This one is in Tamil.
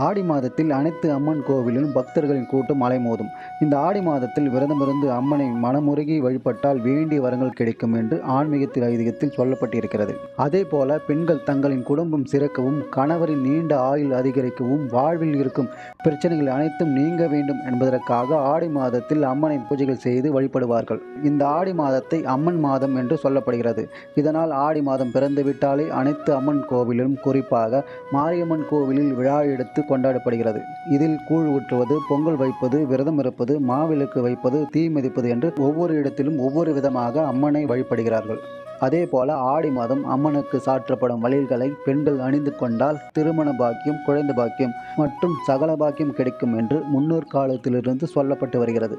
ஆடி மாதத்தில் அனைத்து அம்மன் கோவிலிலும் பக்தர்களின் கூட்டம் அலைமோதும். இந்த ஆடி மாதத்தில் விரதமிருந்து அம்மனை மனமுருகி வழிபட்டால் வேண்டிய வரங்கள் கிடைக்கும் என்று ஆன்மீகத்தில் ஐதீகத்தில் சொல்லப்பட்டிருக்கிறது. அதே போல பெண்கள் தங்களின் குடும்பம் சிறக்கவும், கணவரின் நீண்ட ஆயுள் அதிகரிக்கவும், வாழ்வில் இருக்கும் பிரச்சனைகள் அனைத்தும் நீங்க வேண்டும் என்பதற்காக ஆடி மாதத்தில் அம்மனை பூஜைகள் செய்து வழிபடுவார்கள். இந்த ஆடி மாதத்தை அம்மன் மாதம் என்று சொல்லப்படுகிறது. இதனால் ஆடி மாதம் பிறந்துவிட்டாலே அனைத்து அம்மன் கோவிலிலும், குறிப்பாக மாரியம்மன் கோவிலில் விழா எடுத்து கொண்டாடப்படுகிறது. இதில் கூழ் ஊற்றுவது, பொங்கல் வைப்பது, விரதம் இருப்பது, மாவிளக்கு வைப்பது, தீ மிதிப்பது என்று ஒவ்வொரு இடத்திலும் ஒவ்வொரு விதமாக அம்மனை வழிபடுகிறார்கள். அதே போல ஆடி மாதம் அம்மனுக்கு சாற்றப்படும் வளையல்களை பெண்கள் அணிந்து கொண்டால் திருமண பாக்கியம், குழந்தை பாக்கியம் மற்றும் சகல பாக்கியம் கிடைக்கும் என்று முன்னோர் காலத்திலிருந்து சொல்லப்பட்டு வருகிறது.